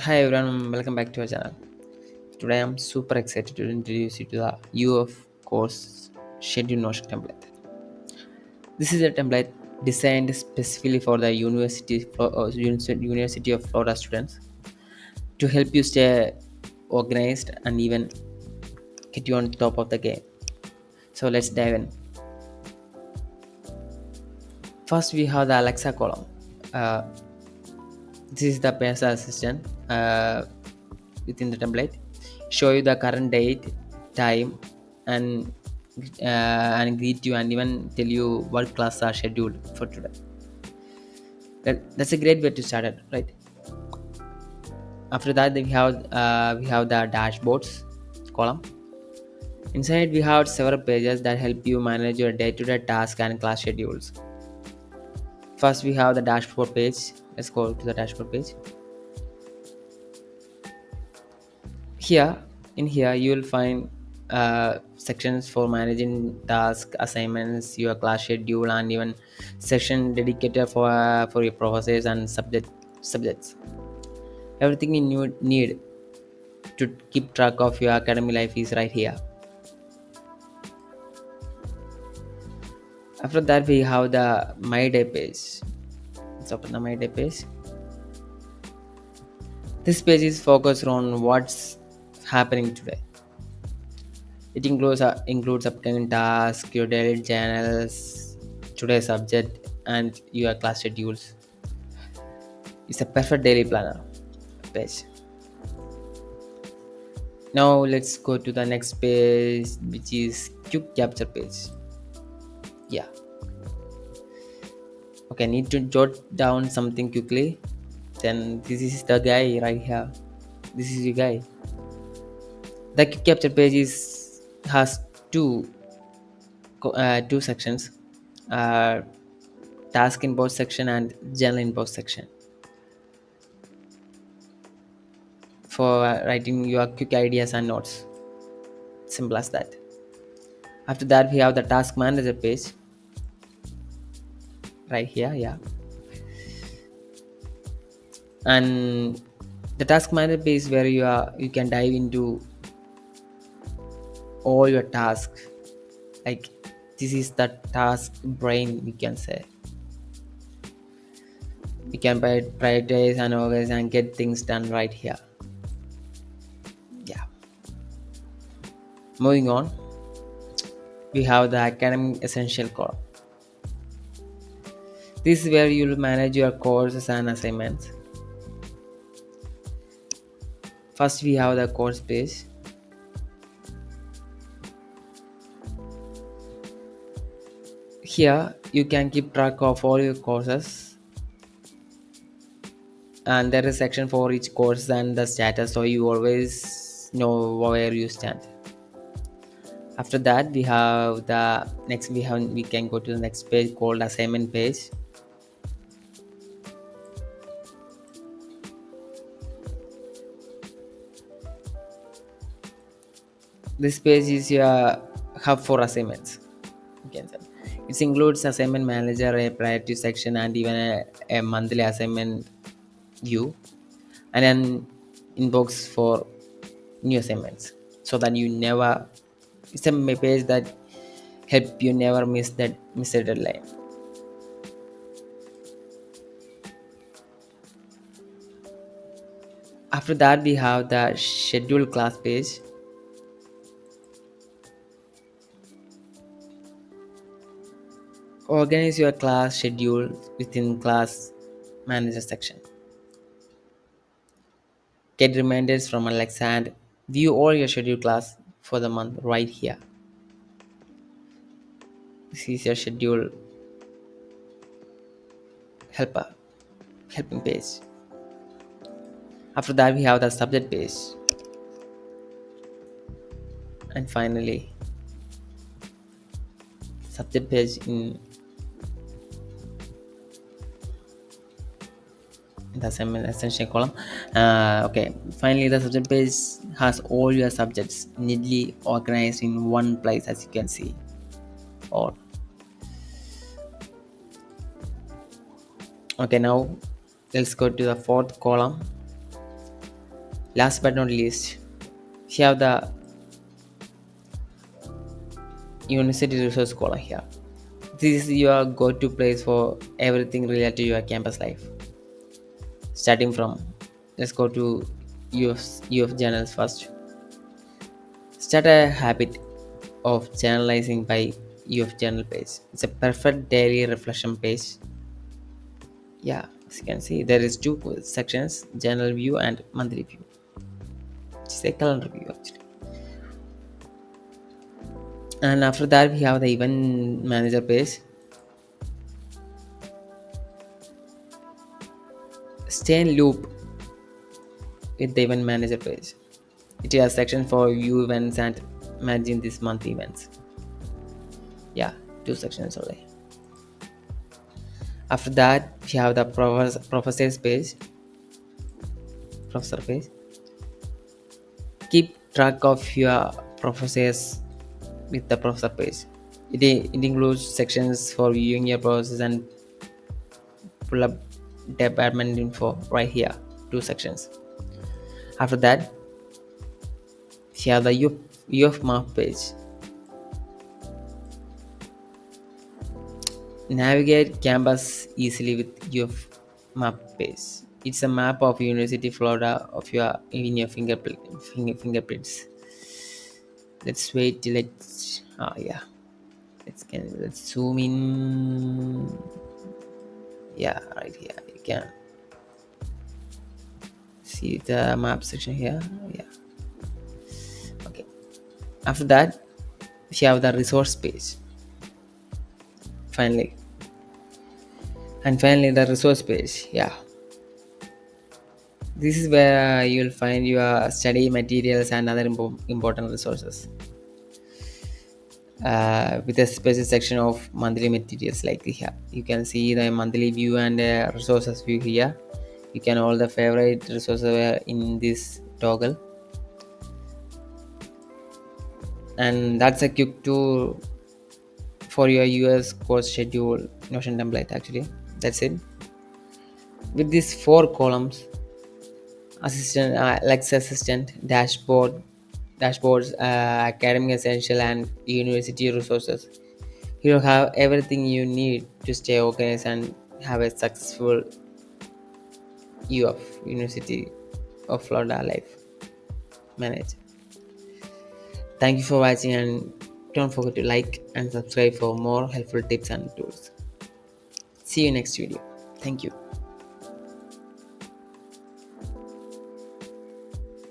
Hi everyone, welcome back to our channel. Today I'm super excited to introduce you to the UF course schedule notion template. This is a template designed specifically for the University of Florida students to help you stay organized and even get you on top of the game. So let's dive in. First, we have the Alexa column. Uh, this is the Pesa assistant within the template. Show you the current date, time, and and greet you and even tell you what classes are scheduled for today. That's a great way to start it, right? After that, we have the dashboards column. Inside, we have several pages that help you manage your day-to-day tasks and class schedules. First, we have the dashboard page. Let's go to the dashboard page. Here, in here, you will find sections for managing task assignments, your class schedule, and even section dedicated for your professors and subjects. Everything you need to keep track of your academic life is right here. After that, we have the My Day page. Let's open the My Day page. This page is focused on what's happening today. It includes upcoming tasks, your daily channels, today's subject, and your class schedules. It's a perfect daily planner page. Now let's go to the next page, which is quick capture page. Yeah. Okay, need to jot down something quickly. Then this is the guy right here. This is your guy. The quick capture page has two sections. Uh, Task inbox section and journal inbox section for writing your quick ideas and notes. Simple as that. After that, we have the task manager page right here. Yeah, and the task manager page where you can dive into all your tasks. Like this is the task brain, we can say. We can prioritize and organize and get things done right here. Yeah. Moving on, we have the academic essential column. This is where you'll manage your courses and assignments. First, we have the course page. Here, you can keep track of all your courses, and there is section for each course and the status, so you always know where you stand. After that, we can go to the next page called assignment page. This page is your hub for assignments. You can say. It includes assignment manager, a priority section, and even a monthly assignment view, and an inbox for new assignments, so that you never. It's a page that help you never miss a deadline. After that, we have the schedule class page. Organize your class schedule within class manager section. Get reminders from Alexa and view all your schedule class for the month right here. This is your schedule helper helping page. After that, we have the subject page, and finally subject page in the essential column. Okay, finally the subject page has all your subjects neatly organized in one place, as you can see. Or okay, now let's go to the fourth column, Last but not least, we have the university resource column here. This is your go-to place for everything related to your campus life. Starting from, let's go to UF journals first. Start a habit of journalizing by UF journal page. It's a perfect daily reflection page. Yeah, as you can see, there is two sections: journal view and monthly view. It's a calendar view actually. And after that, we have the event manager page. Stay in loop with the event manager page. It has section for view events and managing this month events. Yeah, two sections only. After that, we have the professor's page. Professor page. Keep track of your professors with the professor page. It includes sections for viewing your process and pull up department info right here. Two sections. After that, we have the UF map page. Navigate campus easily with UF map page. It's a map of University Florida of your in your fingerprints. Let's wait till it's yeah. Let's zoom in. Yeah, right here. You can see the map section here. Yeah. Okay. After that, we have the resource page. Finally. And finally the resource page. Yeah. This is where you'll find your study materials and other important resources. With a special section of monthly materials like here. You can see the monthly view and resources view here. You can all the favorite resources were in this toggle. And that's a quick tour for your US course schedule Notion template actually. That's it. With these four columns, assistant, Alexa assistant, dashboards, academic essential and university resources, you'll have everything you need to stay organized and have a successful University of Florida life manage. Thank you for watching and don't forget to like and subscribe for more helpful tips and tools. See you next video. Thank you.